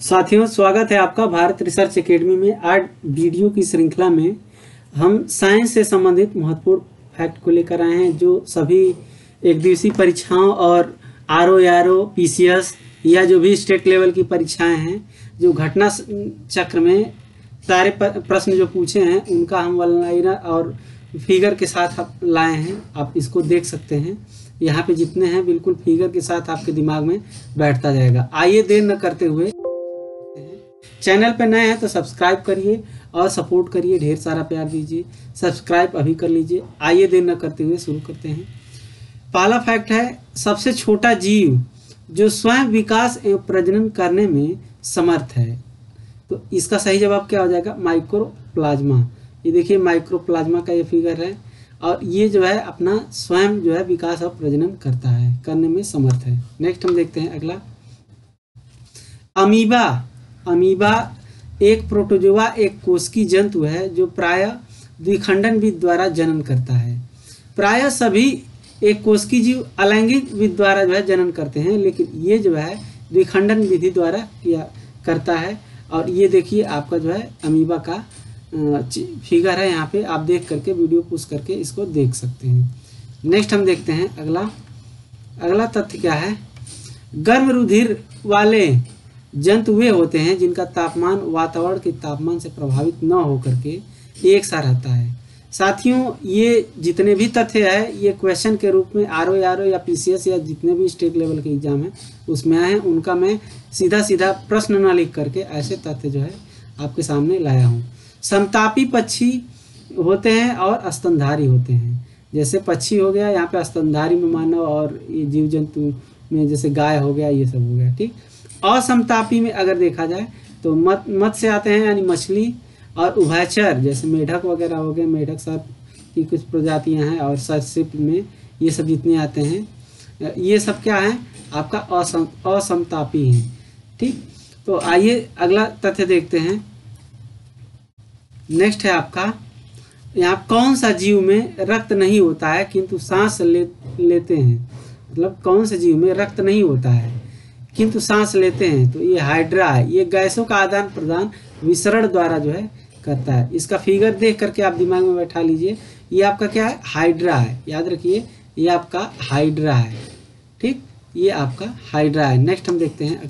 साथियों, स्वागत है आपका भारत रिसर्च एकेडमी में। आज वीडियो की श्रृंखला में हम साइंस से संबंधित महत्वपूर्ण फैक्ट को लेकर आए हैं, जो सभी एक दिवसीय परीक्षाओं और आरओ पीसीएस या जो भी स्टेट लेवल की परीक्षाएं हैं, जो घटना चक्र में सारे प्रश्न जो पूछे हैं उनका हम वन लाइनर और फिगर के साथ लाए हैं। आप इसको देख सकते हैं, यहाँ पे जितने हैं बिल्कुल फिगर के साथ आपके दिमाग में बैठता जाएगा। आइए देर न करते हुए, चैनल पे नए हैं तो सब्सक्राइब करिए और सपोर्ट करिए, ढेर सारा प्यार दीजिए। सब्सक्राइब अभी कर लीजिए। आइए देर न करते हुए शुरू करते हैं। पहला फैक्ट है, सबसे छोटा जीव जो स्वयं विकास एवं प्रजनन करने में समर्थ है। तो इसका सही जवाब क्या हो जाएगा? माइक्रोप्लाज्मा। ये देखिए माइक्रोप्लाज्मा का ये फिगर है, और ये जो है अपना स्वयं जो है विकास और प्रजनन करता है, करने में समर्थ है। नेक्स्ट हम देखते हैं अगला, अमीबा। अमीबा एक प्रोटोजोआ, एक कोशिकीय जंतु है जो प्रायः द्विखंडन विधि द्वारा जनन करता है। प्रायः सभी एक कोशिकीय जीव अलैंगिक विधि द्वारा जो है जनन करते हैं, लेकिन ये जो है द्विखंडन विधि द्वारा किया करता है। और ये देखिए आपका जो है अमीबा का फिगर है, यहाँ पे आप देख करके वीडियो पुश करके इसको देख सकते हैं। नेक्स्ट हम देखते हैं अगला तथ्य क्या है, गर्म रुधिर वाले जंतु वे होते हैं जिनका तापमान वातावरण के तापमान से प्रभावित न होकर के एक सा रहता है। साथियों, ये जितने भी तथ्य है ये क्वेश्चन के रूप में आरओ या पीसीएस या जितने भी स्टेट लेवल के एग्जाम हैं उसमें आए हैं, उनका मैं सीधा प्रश्न न लिख करके ऐसे तथ्य जो है आपके सामने लाया हूँ। समतापी पक्षी होते हैं और स्तनधारी होते हैं। जैसे पक्षी हो गया, यहाँ पे स्तनधारी में मानव, और ये जीव जंतु में जैसे गाय हो गया, ये सब हो गया। ठीक, असमतापी में अगर देखा जाए तो मत्स्य से आते हैं, यानी मछली, और उभयचर जैसे मेढक वगैरह हो गए, मेढक सब की कुछ प्रजातियां हैं, और सरीसृप में ये सब जितने आते हैं ये सब क्या है आपका असमतापी हैं। ठीक, तो आइए अगला तथ्य देखते हैं। नेक्स्ट है आपका, यहाँ कौन सा जीव में रक्त नहीं होता है किंतु सांस लेते हैं। मतलब कौन से जीव में रक्त नहीं होता है किंतु सांस लेते हैं? तो ये हाइड्रा है। ये गैसों का आदान प्रदान विसरण द्वारा जो है करता है। इसका फिगर देख करके आप दिमाग में बैठा लीजिए, ये आपका क्या है? हाइड्रा है। याद रखिए, ये आपका हाइड्रा है। ठीक, ये आपका हाइड्रा है। नेक्स्ट हम देखते हैं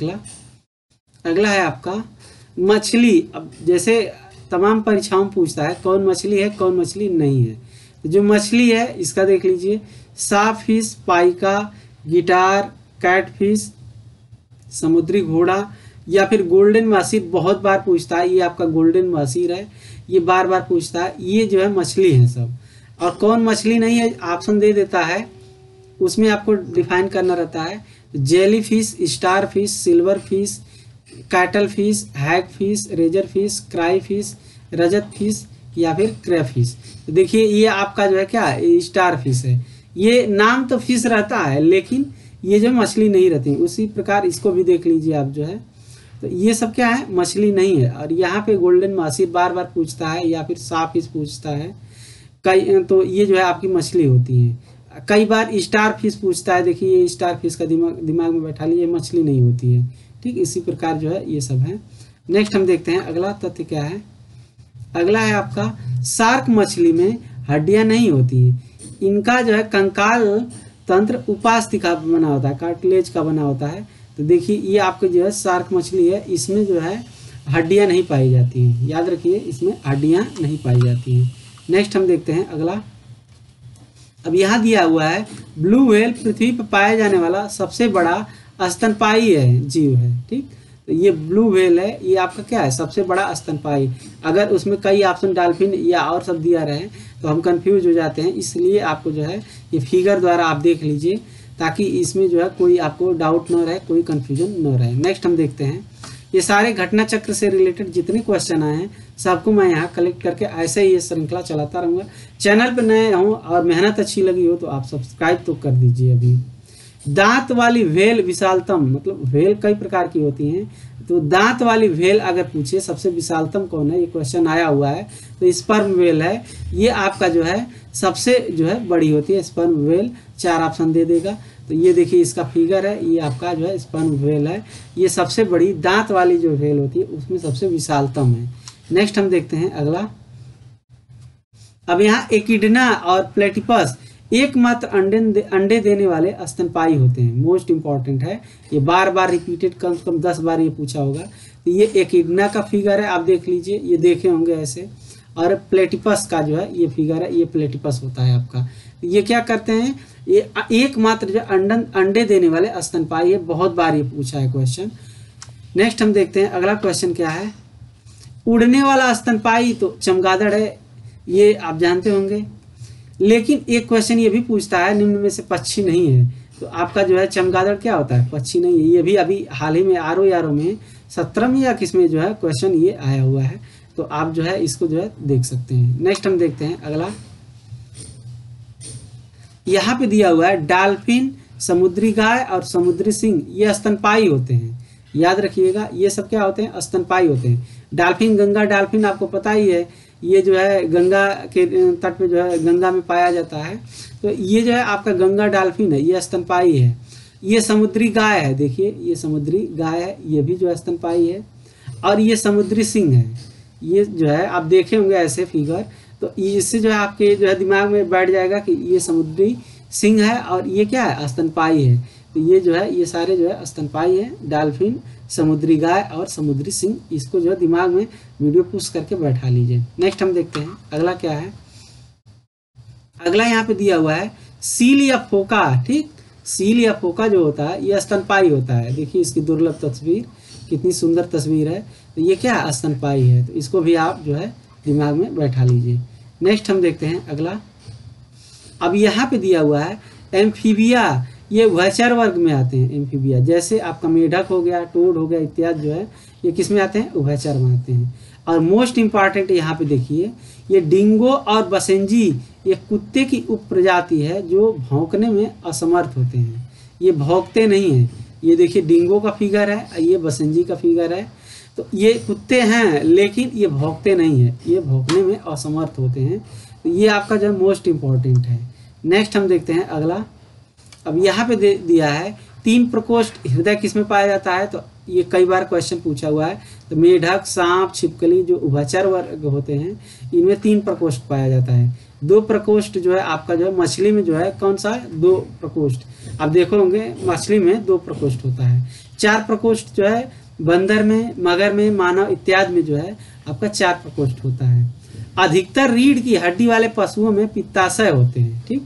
अगला है आपका मछली। अब जैसे तमाम परीक्षाओं में पूछता है कौन मछली है, कौन मछली नहीं है। तो जो मछली है इसका देख लीजिए, साफिश, पाइका, गिटार, कैटफिश, समुद्री घोड़ा, या फिर गोल्डन महसीर बहुत बार पूछता है। ये आपका गोल्डन महसीर है, ये बार बार पूछता है। ये जो है मछली है सब। और कौन मछली नहीं है ऑप्शन दे देता है, उसमें आपको डिफाइन करना रहता है। Jellyfish, starfish, silverfish, cuttlefish, hagfish, razorfish, crayfish, रजत फिश, या फिर क्रे फिश। तो देखिए ये आपका जो है क्या है? स्टार फिश है। ये नाम तो फिश रहता है लेकिन ये जो मछली नहीं रहती। उसी प्रकार इसको भी देख लीजिए आप जो है, तो ये सब क्या है? मछली नहीं है। और यहाँ पे गोल्डन महसीर बार बार पूछता है, या फिर साफिश पूछता है कई, तो ये जो है आपकी मछली होती है। कई बार स्टार फिश पूछता है। देखिए ये स्टार फिश का दिमाग में बैठा लीजिए, मछली नहीं होती है। ठीक, इसी प्रकार जो है ये सब है। नेक्स्ट हम देखते हैं अगला तथ्य क्या है। अगला है आपका, शार्क मछली में हड्डियां नहीं होती हैं। इनका जो है कंकाल तंत्र उपास्थि का बना होता है, कार्टिलेज का बना होता है। तो देखिए ये आपके जो है शार्क मछली है, इसमें जो है हड्डियां नहीं पाई जाती हैं। याद रखिए, इसमें हड्डियां नहीं पाई जाती हैं। नेक्स्ट हम देखते हैं अगला। अब यहाँ दिया हुआ है, ब्लू व्हेल पृथ्वी पर पाया जाने वाला सबसे बड़ा स्तनपायी है जीव है। ठीक, तो ये ब्लू व्हेल है, ये आपका क्या है? सबसे बड़ा स्तनपायी। अगर उसमें कई ऑप्शन डॉल्फिन या और सब दिया रहे तो हम कंफ्यूज हो जाते हैं, इसलिए आपको जो है ये फिगर द्वारा आप देख लीजिए, ताकि इसमें जो है कोई आपको डाउट न रहे, कोई कंफ्यूजन न रहे। नेक्स्ट हम देखते हैं, ये सारे घटना चक्र से रिलेटेड जितने क्वेश्चन आए हैं सबको मैं यहाँ कलेक्ट करके ऐसे ही ये श्रृंखला चलाता रहूँगा। चैनल पर नए हों और मेहनत अच्छी लगी हो तो आप सब्सक्राइब तो कर दीजिए अभी। दांत वाली व्हेल विशालतम, मतलब व्हेल कई प्रकार की होती हैं, तो दांत वाली व्हेल अगर पूछे सबसे विशालतम कौन है, ये क्वेश्चन आया हुआ है, तो स्पर्म व्हेल है। ये आपका जो है सबसे जो है बड़ी होती है स्पर्म व्हेल। 4 ऑप्शन दे देगा। तो ये देखिए इसका फिगर है, ये आपका जो है स्पर्म व्हेल है। ये सबसे बड़ी दांत वाली जो व्हेल होती है उसमें सबसे विशालतम है। नेक्स्ट हम देखते हैं अगला। अब यहाँ एकिडना और प्लेटिपस एकमात्र अंडे देने वाले स्तनपायी होते हैं। मोस्ट इंपॉर्टेंट है, ये बार बार रिपीटेड, कम से कम 10 बार ये पूछा होगा। तो ये एकिडना का फिगर है, आप देख लीजिए, ये देखे होंगे ऐसे। और प्लेटिपस का जो है ये फिगर है, ये प्लेटिपस होता है आपका। तो ये क्या करते हैं, ये एकमात्र जो अंडे देने वाले स्तनपायी है। बहुत बार ये पूछा है क्वेश्चन। नेक्स्ट हम देखते हैं अगला क्वेश्चन क्या है। उड़ने वाला स्तनपायी तो चमगादड़ है, ये आप जानते होंगे। लेकिन एक क्वेश्चन ये भी पूछता है निम्न में से पक्षी नहीं है, तो आपका जो है चमगादड़ क्या होता है, पक्षी नहीं है। ये भी अभी हाल ही में आरओ में 17वीं या किसमें जो है क्वेश्चन ये आया हुआ है, तो आप जो है इसको जो है देख सकते हैं। नेक्स्ट हम देखते हैं अगला। यहाँ पे दिया हुआ है डाल्फिन, समुद्री गाय और समुद्री सिंह ये स्तनपायी होते हैं। याद रखिएगा, ये सब क्या होते हैं, स्तनपायी होते हैं। डाल्फिन, गंगा डाल्फिन आपको पता ही है, ये जो है गंगा के तट पे जो है गंगा में पाया जाता है। तो ये जो है आपका गंगा डाल्फिन है, ये स्तनपायी है। ये समुद्री गाय है, देखिए ये समुद्री गाय है, ये भी जो है स्तनपायी है। और ये समुद्री सिंह है, ये जो है आप देखे होंगे ऐसे फिगर, तो इससे जो है आपके जो है दिमाग में बैठ जाएगा कि ये समुद्री सिंह है और ये क्या है, स्तनपायी है। तो ये जो है ये सारे जो है स्तनपायी है, डाल्फिन, समुद्री गाय और समुद्री सिंह। इसको जो है दिमाग में वीडियो पुश करके बैठा लीजिए। नेक्स्ट हम देखते हैं अगला क्या है। अगला यहाँ पे दिया हुआ है सील या फोका। ठीक, सील या फोका जो होता है ये स्तनपायी होता है। देखिए इसकी दुर्लभ तस्वीर, कितनी सुंदर तस्वीर है। तो ये क्या है, स्तनपायी है। तो इसको भी आप जो है दिमाग में बैठा लीजिए। नेक्स्ट हम देखते हैं अगला। अब यहाँ पे दिया हुआ है एम्फीबिया, ये उभयचर वर्ग में आते हैं। एम्फीबिया जैसे आपका मेढक हो गया, टोड हो गया इत्यादि जो है ये किस में आते हैं, उभयचर में आते हैं। और मोस्ट इंपॉर्टेंट यहाँ पे देखिए, ये डिंगो और बसेंजी ये कुत्ते की उप प्रजाति है जो भौंकने में असमर्थ होते हैं। ये भौंकते नहीं हैं। ये देखिए डिंगो का फिगर है, ये बसेंजी का फिगर है। तो ये कुत्ते हैं लेकिन ये भौंकते नहीं है, ये भौंकने में असमर्थ होते हैं। तो ये आपका जो है मोस्ट इंपॉर्टेंट है। नेक्स्ट हम देखते हैं अगला। अब यहाँ पे दिया है 3 प्रकोष्ठ हृदय किसमें पाया जाता है, तो ये कई बार क्वेश्चन पूछा हुआ है। तो मेढक, सांप, छिपकली जो उभयचर वर्ग होते हैं इनमें 3 प्रकोष्ठ पाया जाता है। 2 प्रकोष्ठ जो है आपका जो है मछली में जो है कौन सा है, 2 प्रकोष्ठ। आप देखोगे मछली में 2 प्रकोष्ठ होता है। 4 प्रकोष्ठ जो है बंदर में, मगर में, मानव इत्यादि में जो है आपका 4 प्रकोष्ठ होता है। अधिकतर रीढ़ की हड्डी वाले पशुओं में पित्ताशय होते हैं। ठीक,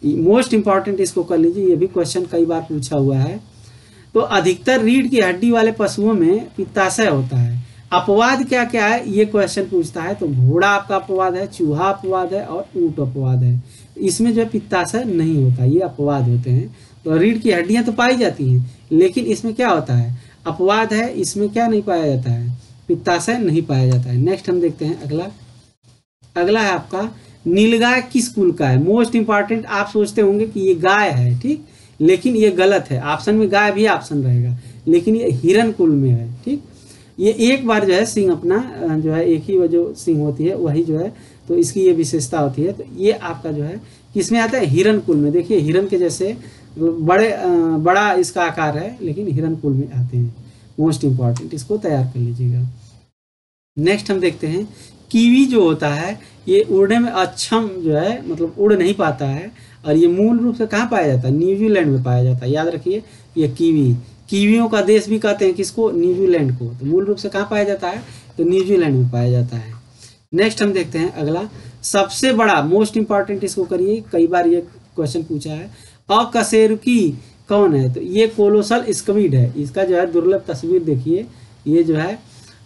मोस्ट इंपॉर्टेंट इसको कर लीजिए, ये भी क्वेश्चन कई बार पूछा हुआ है। तो अधिकतर रीढ़ की हड्डी वाले पशुओं में पित्ताशय होता है। अपवाद क्या क्या है ये क्वेश्चन पूछता है, तो घोड़ा आपका अपवाद है, चूहा अपवाद है और ऊंट अपवाद है। इसमें जो है पित्ताशय नहीं होता, ये अपवाद होते हैं। तो रीढ़ की हड्डियां तो पाई जाती हैं लेकिन इसमें क्या होता है, अपवाद है, इसमें क्या नहीं पाया जाता है, पित्ताशय नहीं पाया जाता है। नेक्स्ट हम देखते हैं अगला। अगला है आपका नीलगाय किस कुल का है। मोस्ट इंपॉर्टेंट, आप सोचते होंगे कि ये गाय है, ठीक, लेकिन ये गलत है। ऑप्शन में गाय भी ऑप्शन रहेगा, लेकिन ये हिरन कुल में है। ठीक, ये एक बार जो है सिंह अपना जो है एक ही जो सिंह होती है वही जो है, तो इसकी ये विशेषता होती है। तो ये आपका जो है किसमें आता है, हिरन कुल में। देखिए हिरन के जैसे बड़ा इसका आकार है लेकिन हिरन कुल में आते हैं। मोस्ट इंपॉर्टेंट, इसको तैयार कर लीजिएगा। नेक्स्ट हम देखते हैं कीवी जो होता है ये उड़ने में अक्षम जो है, मतलब उड़ नहीं पाता है। और ये मूल रूप से कहाँ पाया जाता है, न्यूजीलैंड में पाया जाता है। याद रखिए ये कीवियों का देश भी कहते हैं किसको, न्यूजीलैंड को। तो मूल रूप से कहाँ पाया जाता है, तो न्यूजीलैंड में पाया जाता है। नेक्स्ट हम देखते हैं अगला। सबसे बड़ा, मोस्ट इंपॉर्टेंट इसको करिए, कई बार ये क्वेश्चन पूछा है। अकशेरुकी कौन है, तो ये कोलोसल स्क्विड है। इसका जो है दुर्लभ तस्वीर देखिए, ये जो है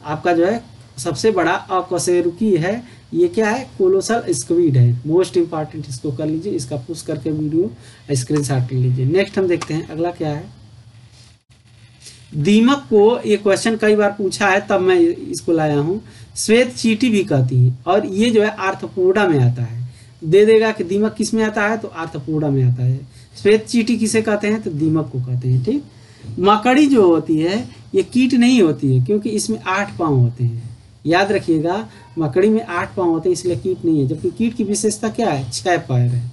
आपका जो है सबसे बड़ा अकशेरुकी है। ये क्या है, कोलोसल स्क्विड है। मोस्ट इंपॉर्टेंट इसको कर लीजिए, इसका पुश करके वीडियो स्क्रीनशॉट ले लीजिए। नेक्स्ट हम देखते हैं अगला क्या है। दीमक को ये क्वेश्चन कई बार पूछा है तब मैं इसको लाया हूँ। श्वेत चींटी भी कहती है और ये जो है आर्थ्रोपोडा में आता है। दे देगा कि दीमक किस में आता है, तो आर्थ्रोपोडा में आता है। श्वेत चींटी किसे कहते हैं, तो दीमक को कहते हैं। ठीक, मकड़ी जो होती है ये कीट नहीं होती है क्योंकि इसमें 8 पाँव होते हैं। याद रखिएगा मकड़ी में 8 पाँव होते हैं इसलिए कीट नहीं है। जबकि कीट की विशेषता क्या है, 6 पैर है,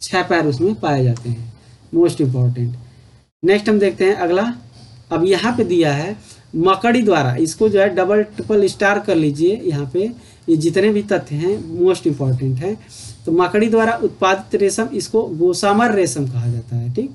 6 पैर उसमें पाए जाते हैं। Most important. नेक्स्ट हम देखते हैं अगला। अब यहाँ पे दिया है मकड़ी द्वारा, इसको जो है डबल ट्रिपल स्टार कर लीजिए। यहाँ पे ये जितने भी तथ्य हैं मोस्ट इम्पॉर्टेंट हैं। तो मकड़ी द्वारा उत्पादित रेशम, इसको गोसामर रेशम कहा जाता है। ठीक,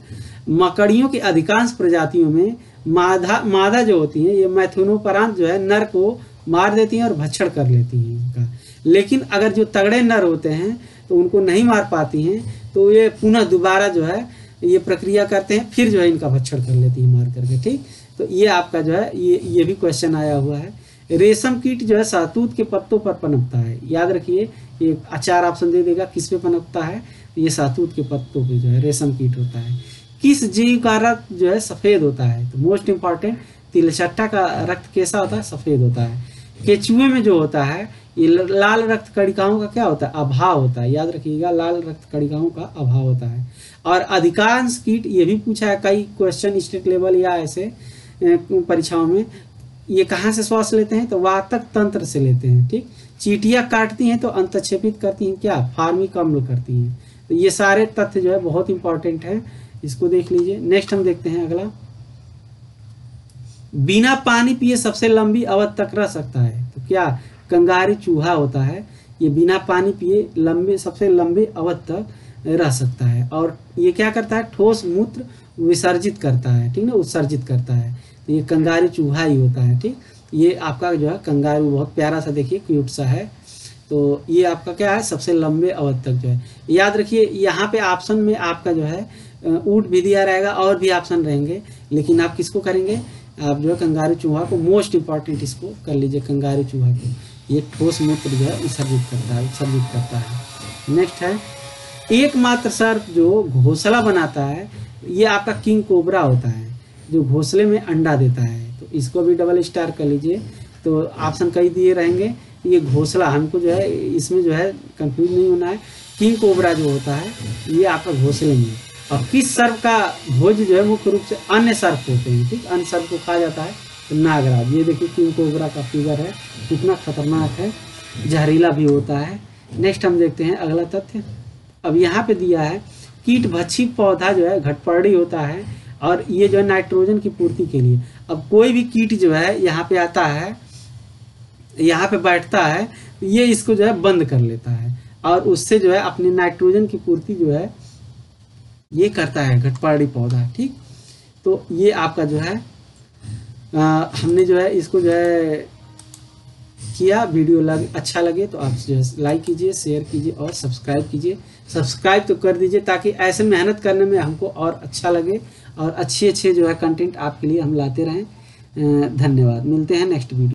मकड़ियों की अधिकांश प्रजातियों में मादा जो होती हैं ये मैथुनोपरांत जो है नर को मार देती हैं और भक्षण कर लेती हैं इनका। लेकिन अगर जो तगड़े नर होते हैं तो उनको नहीं मार पाती हैं, तो ये पुनः दोबारा जो है ये प्रक्रिया करते हैं, फिर जो है इनका भक्षण कर लेती हैं मार करके। ठीक, तो ये आपका जो है ये भी क्वेश्चन आया हुआ है। रेशम कीट जो है शहतूत के पत्तों पर पनपता है। याद रखिए, ये 4 ऑप्शन दे देगा किस पे पनपता है, ये शहतूत के पत्तों पे जो है रेशम कीट होता है। किस जीव का रक्त जो है सफ़ेद होता है, तो मोस्ट इम्पॉर्टेंट, तिलचट्टा का रक्त कैसा होता है, सफ़ेद होता है। केचुए में जो होता है ये लाल रक्त कणिकाओं का क्या होता है, अभाव होता है। याद रखिएगा, लाल रक्त कणिकाओं का अभाव होता है। और अधिकांश कीट, ये भी पूछा है कई क्वेश्चन स्टेट लेवल या ऐसे परीक्षाओं में, ये कहाँ से श्वास लेते हैं, तो वातक तंत्र से लेते हैं। ठीक, चींटियां काटती हैं तो अंतक्षेपित करती हैं क्या, फार्मिक अम्ल करती हैं। तो ये सारे तथ्य जो है बहुत इंपॉर्टेंट है, इसको देख लीजिए। नेक्स्ट हम देखते हैं अगला। बिना पानी पिए सबसे लंबी अवधि तक रह सकता है, तो क्या, कंगारू चूहा होता है। ये बिना पानी पिए सबसे लंबे अवधि तक रह सकता है। और ये क्या करता है, ठोस मूत्र विसर्जित करता है। ठीक ना, उत्सर्जित करता है। तो ये कंगारू चूहा ही होता है। ठीक, ये आपका जो है कंगारू बहुत प्यारा सा, देखिए क्यूट सा है। तो ये आपका क्या है, सबसे लंबे अवधि तक जो है। याद रखिए, यहाँ पे ऑप्शन में आपका जो है ऊँट भी दिया रहेगा और भी ऑप्शन रहेंगे, लेकिन आप किसको करेंगे, आप जो है कंगारू चूहा को मोस्ट इम्पॉर्टेंट इसको कर लीजिए, कंगारू चूहा को। ये ठोस मूत्र जो है उत्सर्जित करता है। नेक्स्ट है, एकमात्र सर्प जो घोंसला बनाता है, ये आपका किंग कोबरा होता है, जो घोंसले में अंडा देता है। तो इसको भी डबल स्टार कर लीजिए। तो ऑप्शन कई दिए रहेंगे, ये घोंसला, हमको जो है इसमें जो है कंफ्यूज नहीं होना है। किंग कोबरा जो होता है ये आपका घोंसले में। और किस सर्प का भोज जो है मुख्य रूप से अन्य सर्प होते हैं। ठीक, अन्य सर्प को खा जाता है, तो नागराज। ये देखिए किंग कोबरा का फिगर है, कितना खतरनाक है, जहरीला भी होता है। नेक्स्ट हम देखते हैं अगला तथ्य। अब यहाँ पे दिया है, कीट भक्षी पौधा जो है घटपर्णी होता है, और ये जो है नाइट्रोजन की पूर्ति के लिए। अब कोई भी कीट जो है यहाँ पे आता है, यहाँ पे बैठता है, ये इसको जो है बंद कर लेता है, और उससे जो है अपनी नाइट्रोजन की पूर्ति जो है ये करता है घटपर्णी पौधा। ठीक, तो ये आपका जो है हमने जो है इसको जो है किया। वीडियो अच्छा लगे तो आप जो है लाइक कीजिए, शेयर कीजिए और सब्सक्राइब कीजिए। सब्सक्राइब तो कर दीजिए ताकि ऐसे मेहनत करने में हमको और अच्छा लगे, और अच्छे जो है कंटेंट आपके लिए हम लाते रहें। धन्यवाद, मिलते हैं नेक्स्ट वीडियो।